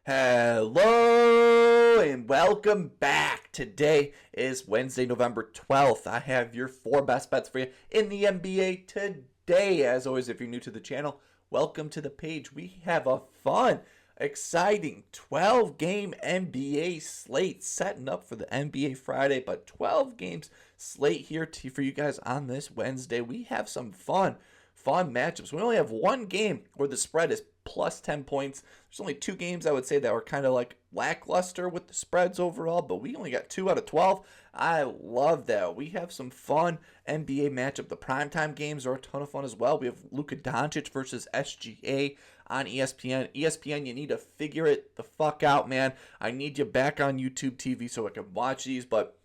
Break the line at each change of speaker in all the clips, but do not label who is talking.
Hello and welcome back. Today is Wednesday, November 12th. I have your four best bets for you in the NBA today. As always, if you're new to the channel, welcome to the page. We have a fun, exciting 12-game NBA slate setting up for the NBA Friday, but 12 games slate here for you guys on this Wednesday. We have some fun matchups. We only have one game where the spread is plus 10 points. There's only two games I would say that were kind of like lackluster with the spreads overall, but we only got 2 out of 12. I love that. We have some fun NBA matchup. The primetime games are a ton of fun as well. We have Luka Doncic versus SGA on ESPN. ESPN, you need to figure it the fuck out, man. I need you back on YouTube TV so I can watch these, but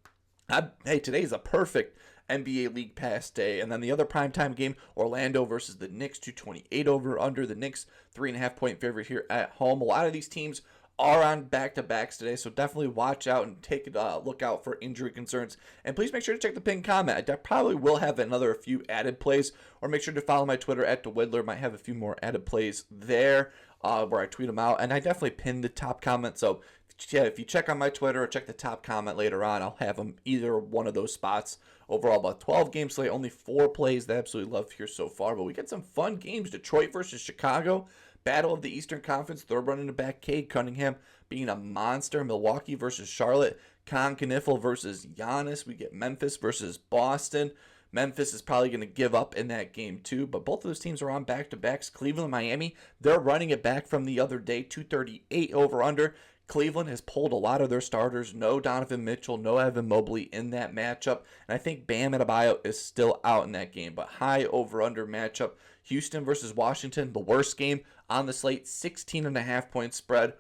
hey, today's a perfect NBA League Pass day. And then the other primetime game, Orlando versus the Knicks, 228 over under. The Knicks, 3.5 point favorite here at home. A lot of these teams are on back-to-backs today, so definitely watch out and take a look out for injury concerns. And please make sure to check the pinned comment. I probably will have a few added plays, or make sure to follow my Twitter at DeWidler. Might have a few more added plays there where I tweet them out. And I definitely pinned the top comment, so if you check on my Twitter or check the top comment later on, I'll have them either one of those spots. Overall, about 12 games slate, only 4 plays that I absolutely love here so far. But we get some fun games. Detroit versus Chicago, Battle of the Eastern Conference, third running back Cade Cunningham being a monster. Milwaukee versus Charlotte, Kniffel versus Giannis. We get Memphis versus Boston. Memphis is probably going to give up in that game too, but both of those teams are on back-to-backs. Cleveland, Miami, they're running it back from the other day, 238 over under. Cleveland has pulled a lot of their starters. No Donovan Mitchell, no Evan Mobley in that matchup. And I think Bam Adebayo is still out in that game. But high over-under matchup. Houston versus Washington, the worst game on the slate. 16.5 point spread.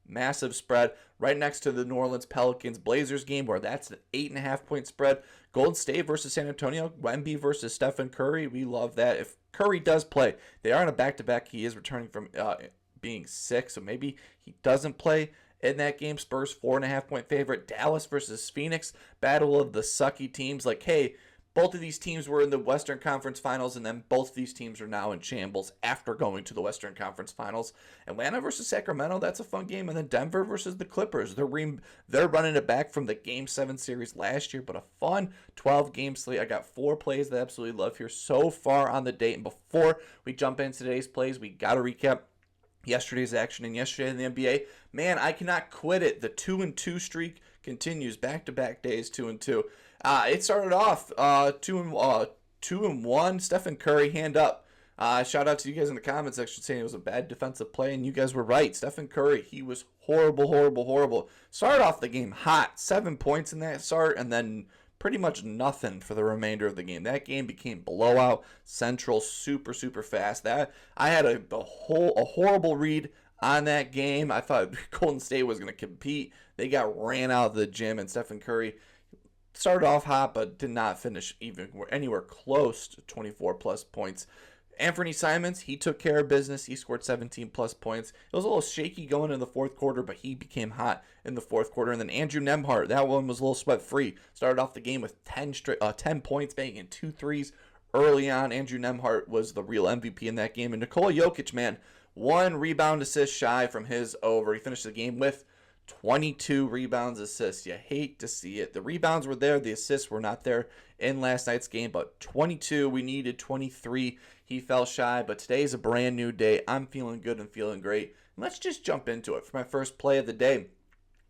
Massive spread. Right next to the New Orleans Pelicans Blazers game where that's an 8.5 point spread. Golden State versus San Antonio. Wemby versus Stephen Curry. We love that. If Curry does play, they are on a back-to-back. He is returning from being sick, so maybe he doesn't play in that game. Spurs 4.5 point favorite. Dallas versus Phoenix, battle of the sucky teams. Like, hey, both of these teams were in the Western Conference Finals, and then both of these teams are now in shambles after going to the Western Conference Finals. Atlanta versus Sacramento, that's a fun game. And then Denver versus the Clippers. They're running it back from the Game 7 series last year, but a fun 12-game slate. I got 4 plays that I absolutely love here so far on the date. And before we jump into today's plays, we got to recap yesterday's action and yesterday in the NBA. Man, I cannot quit it. The 2-2 streak continues. Back-to-back days, 2-2. It started off 2-1. Stephen Curry, hand up. Shout out to you guys in the comment section saying it was a bad defensive play, and you guys were right. Stephen Curry, he was horrible. Started off the game hot. 7 points in that start, and then pretty much nothing for the remainder of the game. That game became blowout central, super fast. That I had a horrible read on that game. I thought Golden State was going to compete. They got ran out of the gym, and Stephen Curry started off hot but did not finish even anywhere close to 24 plus points. Anthony Simons, he took care of business. He scored 17 plus points. It was a little shaky going in the fourth quarter, but he became hot in the fourth quarter. And then Andrew Nembhard, that one was a little sweat free. Started off the game with 10 points, banging 2 threes early on. Andrew Nembhard was the real MVP in that game. And Nikola Jokic, man, 1 rebound assist shy from his over. He finished the game with 22 rebounds, assists. You hate to see it. The rebounds were there. The assists were not there in last night's game, but 22. We needed 23. He fell shy, but today's a brand new day. I'm feeling good and feeling great. And let's just jump into it for my first play of the day.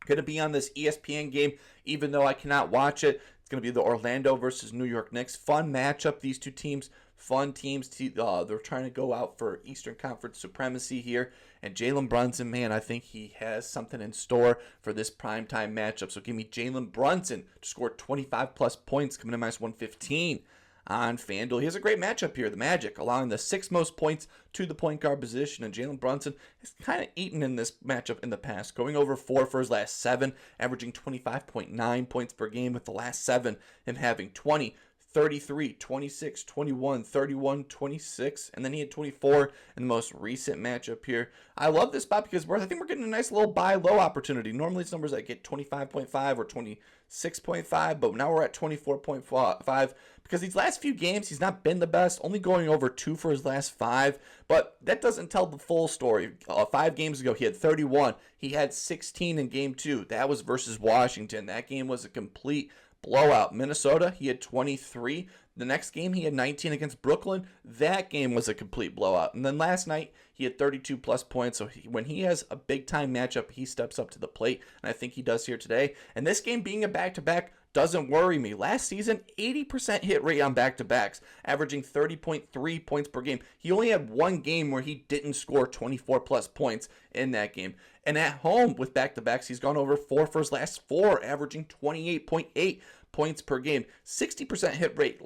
Going to be on this ESPN game, even though I cannot watch it. It's going to be the Orlando versus New York Knicks. Fun matchup. These two teams, fun teams. They're trying to go out for Eastern Conference supremacy here. And Jalen Brunson, man, I think he has something in store for this primetime matchup. So give me Jalen Brunson to score 25 plus points, coming in minus 115 on FanDuel. He has a great matchup here, the Magic, allowing the 6th most points to the point guard position. And Jalen Brunson has kind of eaten in this matchup in the past, going over 4 for his last 7, averaging 25.9 points per game with the last 7, him having 20. 33, 26, 21, 31, 26, and then he had 24 in the most recent matchup here. I love this spot because I think we're getting a nice little buy low opportunity. Normally it's numbers that get 25.5 or 26.5, but now we're at 24.5 because these last few games he's not been the best, only going over 2 for his last 5, but that doesn't tell the full story. 5 games ago he had 31, he had 16 in game 2. That was versus Washington. That game was a complete blowout. Minnesota, he had 23. The next game, he had 19 against Brooklyn. That game was a complete blowout. And then last night, he had 32 plus points. So when he has a big time matchup, he steps up to the plate. And I think he does here today. And this game being a back-to-back doesn't worry me. Last season, 80% hit rate on back-to-backs, averaging 30.3 points per game. He only had one game where he didn't score 24 plus points in that game. And at home with back-to-backs, he's gone over 4 for his last 4, averaging 28.8 points per game. 60% hit rate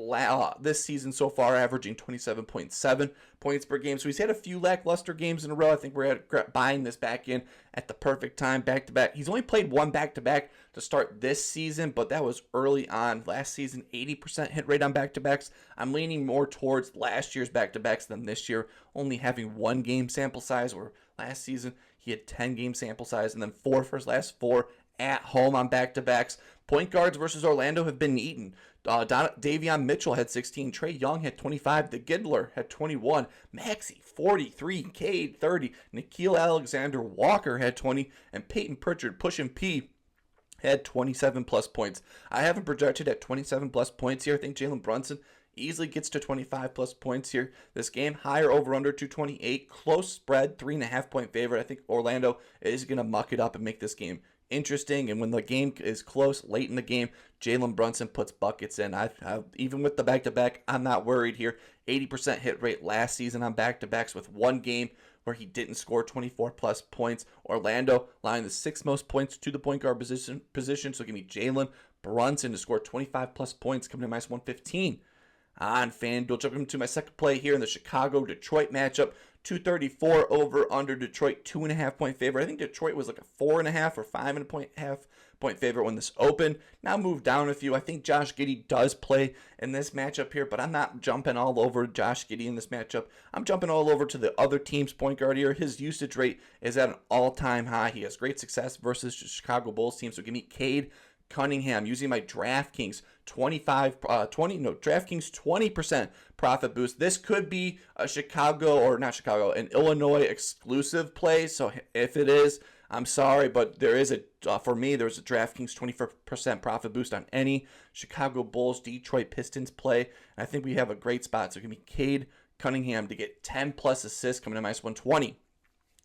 this season so far, averaging 27.7 points per game. So he's had a few lackluster games in a row. I think we're buying this back in at the perfect time, back-to-back. He's only played one back-to-back to start this season, but that was early on. Last season, 80% hit rate on back-to-backs. I'm leaning more towards last year's back-to-backs than this year, only having 1 game sample size, where last season he had 10 game sample size and then 4 for his last 4 at home on back-to-backs. Point guards versus Orlando have been eaten. Davion Mitchell had 16. Trae Young had 25. The Giddler had 21. Maxey, 43. Cade, 30. Nickeil Alexander-Walker had 20. And Peyton Pritchard, pushing P, had 27 plus points. I haven't projected at 27 plus points here. I think Jalen Brunson easily gets to 25 plus points here. This game, higher over under 228. Close spread, 3.5 point favorite. I think Orlando is going to muck it up and make this game interesting. And when the game is close late in the game, Jalen Brunson puts buckets in. Even with the back-to-back, I'm not worried here. 80% hit rate last season on back-to-backs with one game where he didn't score 24 plus points. Orlando allowing the 6th most points to the point guard position. So give me Jalen Brunson to score 25 plus points, coming to minus 115 on FanDuel. Jumping to my second play here in the Chicago-Detroit matchup. 234 over under Detroit, 2.5 point favorite. I think Detroit was like a 4.5 or 5.5 point favorite when this opened. Now moved down a few. I think Josh Giddey does play in this matchup here, but I'm not jumping all over Josh Giddey in this matchup. I'm jumping all over to the other team's point guard here. His usage rate is at an all-time high. He has great success versus the Chicago Bulls team. So give me Cade Cunningham using my DraftKings DraftKings 20% profit boost. This could be a an Illinois exclusive play. So if it is, I'm sorry, but there's a DraftKings 20% profit boost on any Chicago Bulls, Detroit Pistons play. And I think we have a great spot. So give me Cade Cunningham to get 10 plus assists coming to minus 120.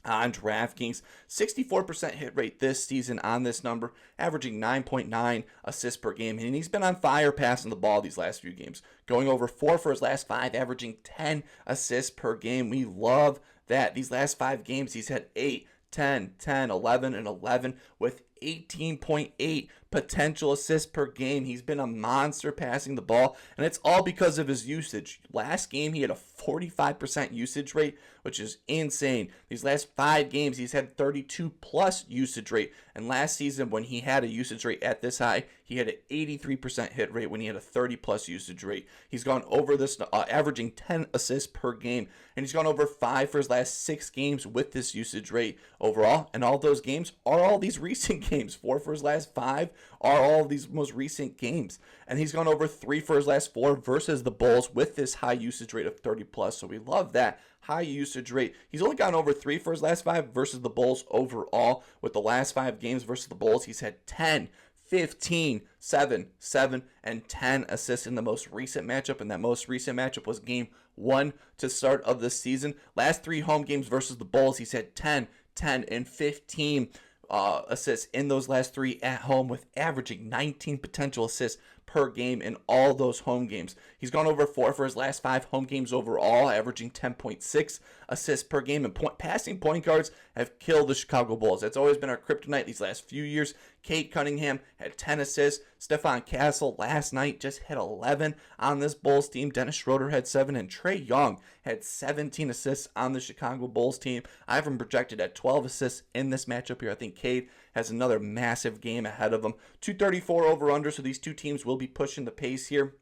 On DraftKings, 64% hit rate this season on this number, averaging 9.9 assists per game. And he's been on fire passing the ball these last few games, going over 4 for his last 5, averaging 10 assists per game. We love that. These last 5 games, he's had 8, 10, 10, 11, and 11 with 18.8 potential assists per game. He's been a monster passing the ball, and it's all because of his usage. Last game, he had a 45% usage rate, which is insane. These last 5 games, he's had 32 plus usage rate, and last season, when he had a usage rate at this high, he had an 83% hit rate when he had a 30 plus usage rate. He's gone over this, averaging 10 assists per game, and he's gone over 5 for his last 6 games with this usage rate overall, and all those games are all these recent games. 4 for his last 5 are all these most recent games, and he's gone over 3 for his last 4 versus the Bulls with this high usage rate of 30 plus. So we love that high usage rate. He's only gone over 3 for his last 5 versus the Bulls overall. With the last 5 games versus the Bulls, he's had 10, 15, 7, 7, and 10 assists in the most recent matchup, and that most recent matchup was game 1 to start of the season. Last 3 home games versus the Bulls, he's had 10, 10, and 15 assists in those last 3 at home, with averaging 19 potential assists per game in all those home games. He's gone over 4 for his last 5 home games overall, averaging 10.6 assists per game. And passing point guards have killed the Chicago Bulls. That's always been our kryptonite these last few years. Cade Cunningham had 10 assists. Stephon Castle last night just hit 11 on this Bulls team. Dennis Schroeder had 7, and Trae Young had 17 assists on the Chicago Bulls team. I have him projected at 12 assists in this matchup here. I think Cade has another massive game ahead of him. 234 over under, so these two teams will be pushing the pace here.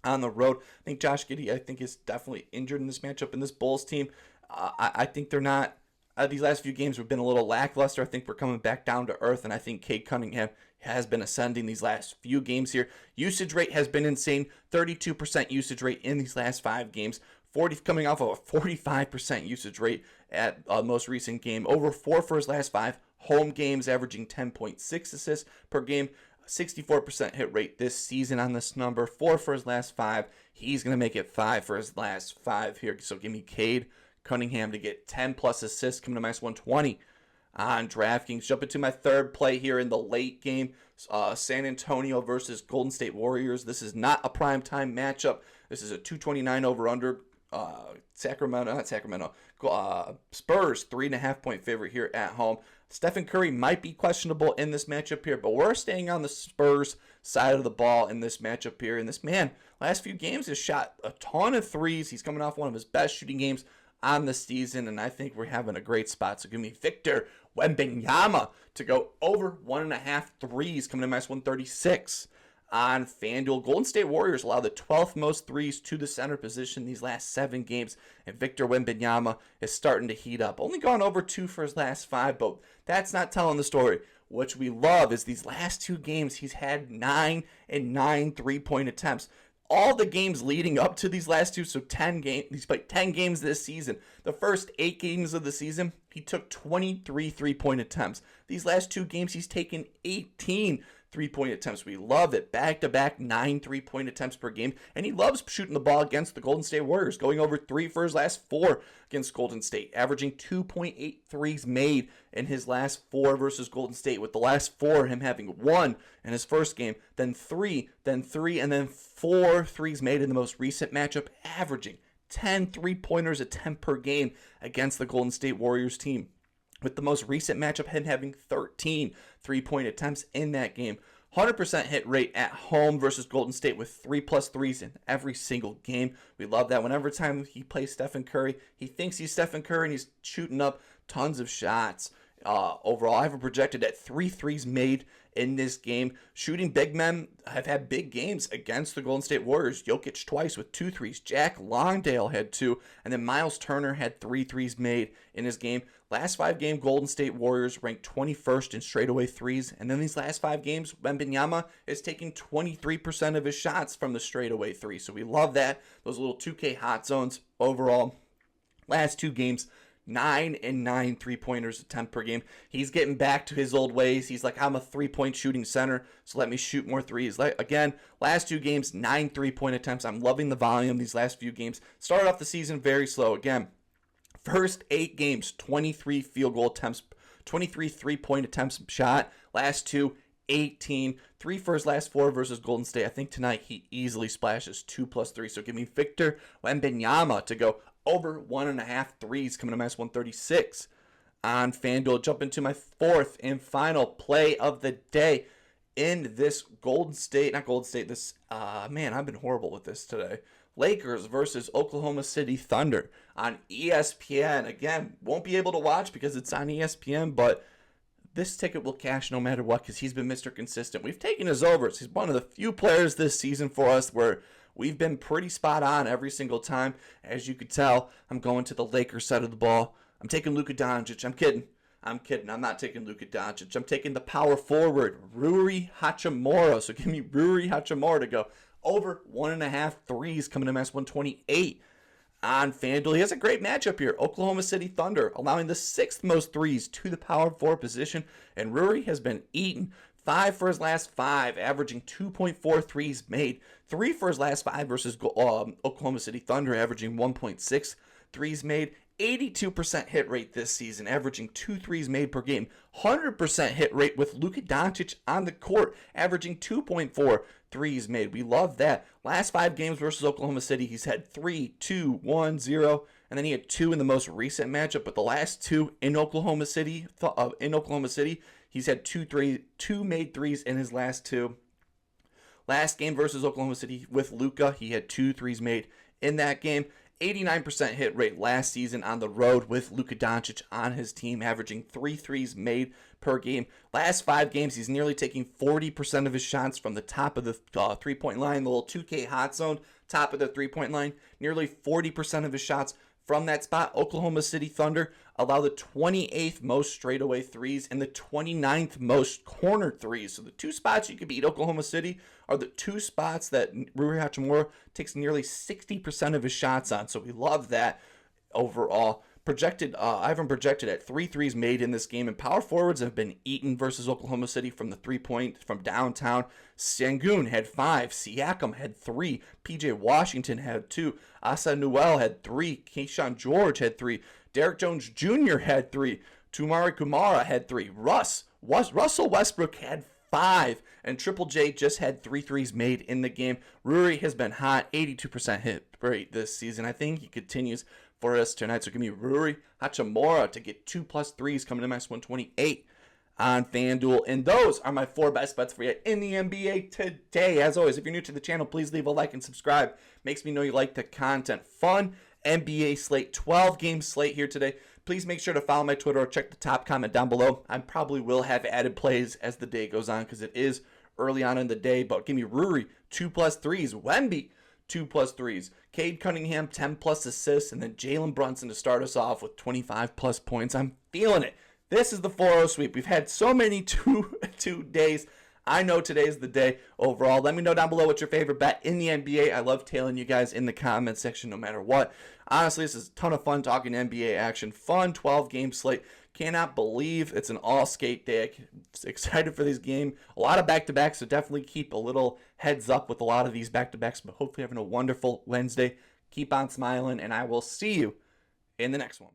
on the road. I think Josh Giddey, is definitely injured in this matchup. In this Bulls team, I think they're not. These last few games have been a little lackluster. I think we're coming back down to earth, and I think Cade Cunningham has been ascending these last few games here. Usage rate has been insane. 32% usage rate in these last 5 games. Coming off of a 45% usage rate at most recent game. Over 4 for his last 5 home games, averaging 10.6 assists per game. 64% hit rate this season on this number. 4 for his last 5. He's going to make it 5 for his last 5 here. So give me Cade Cunningham to get 10 plus assists, coming to minus 120 on DraftKings. Jump into my third play here in the late game. San Antonio versus Golden State Warriors. This is not a primetime matchup. This is a 229 over-under. Spurs 3.5 point favorite here at home. Stephen Curry might be questionable in this matchup here, but we're staying on the Spurs side of the ball in this matchup here. And this man, last few games, has shot a ton of threes. He's coming off one of his best shooting games on the season, and I think we're having a great spot. So give me Victor Wembanyama to go over 1.5 threes, coming to minus 136 on FanDuel. Golden State Warriors allow the 12th most threes to the center position these last 7 games, and Victor Wembanyama is starting to heat up. Only gone over 2 for his last 5, but that's not telling the story. What we love is these last 2 games, he's had 9 and 9 3-point attempts. All the games leading up to these last 2, so 10 games, he's played 10 games this season. The first 8 games of the season, he took 23 3-point attempts. These last 2 games, he's taken 18 3-point attempts. We love it. Back-to-back 9 3-point attempts per game. And he loves shooting the ball against the Golden State Warriors, going over 3 for his last 4 against Golden State, averaging 2.8 threes made in his last 4 versus Golden State, with the last 4 him having 1 in his first game, then 3, and then 4 threes made in the most recent matchup, averaging 10 3-pointers attempt per game against the Golden State Warriors team. With the most recent matchup, him having 13 3-point attempts in that game. 100% hit rate at home versus Golden State with 3+ threes in every single game. We love that. Whenever time he plays Stephen Curry, he thinks he's Stephen Curry and he's shooting up tons of shots. Overall, I have him projected at 3 threes made in this game. Shooting big men have had big games against the Golden State Warriors. Jokic twice with 2 threes. Jack Longdale had 2. And then Miles Turner had 3 threes made in his game. Last 5 game, Golden State Warriors ranked 21st in straightaway threes. And then these last 5 games, Wembanyama is taking 23% of his shots from the straightaway 3. So we love that. Those little 2K hot zones overall. Last 2 games, 9 and 9 3-pointers attempt per game. He's getting back to his old ways. He's like, I'm a 3-point shooting center, so let me shoot more threes. Again, last 2 games, 9 3-point attempts. I'm loving the volume these last few games. Started off the season very slow. Again, first 8 games, 23 field goal attempts, 23 3-point attempts shot. Last 2, 18. 3 for his last 4 versus Golden State. I think tonight he easily splashes 2+ 3. So give me Victor Wembanyama to go over 1.5 threes, coming to minus 136 on FanDuel. Jump into my 4th and final play of the day in this man, I've been horrible with this today. Lakers versus Oklahoma City Thunder on ESPN. Again, won't be able to watch because it's on ESPN, but this ticket will cash no matter what because he's been Mr. Consistent. We've taken his overs. He's one of the few players this season for us where we've been pretty spot on every single time. As you could tell, I'm going to the Lakers side of the ball. I'm taking Luka Doncic. I'm kidding. I'm not taking Luka Doncic. I'm taking the power forward, Rui Hacimura. So give me Rui Hacimura to go over 1.5 threes, coming to minus 128 on FanDuel. He has a great matchup here. Oklahoma City Thunder allowing the 6th most threes to the power forward position. And Rui has been eating. 5 for his last 5, averaging 2.4 threes made. 3 for his last 5 versus Oklahoma City Thunder, averaging 1.6 threes made. 82% hit rate this season, averaging 2 threes made per game. 100% hit rate with Luka Doncic on the court, averaging 2.4 threes made. We love that. Last 5 games versus Oklahoma City, he's had 3, 2, 1, 0, and then he had 2 in the most recent matchup. But the last 2 in Oklahoma City, he's had 2 made threes in his last 2. Last game versus Oklahoma City with Luka, he had 2 threes made in that game. 89% hit rate last season on the road with Luka Doncic on his team, averaging 3 threes made per game. Last 5 games, he's nearly taking 40% of his shots from the top of the 3-point line, the little 2K hot zone. top of the three-point line. Nearly 40% of his shots from that spot. Oklahoma City Thunder allow the 28th most straightaway threes and the 29th most corner threes. So the two spots you could beat Oklahoma City are the two spots that Rui Hacimura takes nearly 60% of his shots on. So we love that overall. Ivan projected at 3 threes made in this game, and power forwards have been eaten versus Oklahoma City from the 3-point from downtown. Sengun had 5, Siakam had 3, PJ Washington had 2, Asa Newell had 3, Keyshawn George had 3, Derek Jones Jr. had 3, Tumari Kumara had 3, Russell Westbrook had 5, and Triple J just had 3 threes made in the game. Rui has been hot, 82% hit rate this season. I think he continues for us tonight. So give me Rui Hacimura to get 2+ threes coming to minus 128 on FanDuel. And those are my 4 best bets for you in the NBA today. As always, if you're new to the channel, please leave a like and subscribe. Makes me know you like the content. Fun NBA slate, 12-game slate here today. Please make sure to follow my Twitter or check the top comment down below. I probably will have added plays as the day goes on because it is early on in the day. But give me Rui 2+ threes, Wemby 2+ threes, Cade Cunningham 10+ assists, and then Jalen Brunson to start us off with 25+ points. I'm feeling it. This is the 4-0 sweep. We've had so many two days. I know today's the day overall. Let me know down below what's your favorite bet in the NBA. I love tailing you guys in the comment section no matter what. Honestly, this is a ton of fun talking NBA action. Fun 12-game slate. Cannot believe it's an all-skate day. I'm excited for this game. A lot of back-to-backs, so definitely keep a little heads up with a lot of these back-to-backs. But hopefully having a wonderful Wednesday. Keep on smiling, and I will see you in the next one.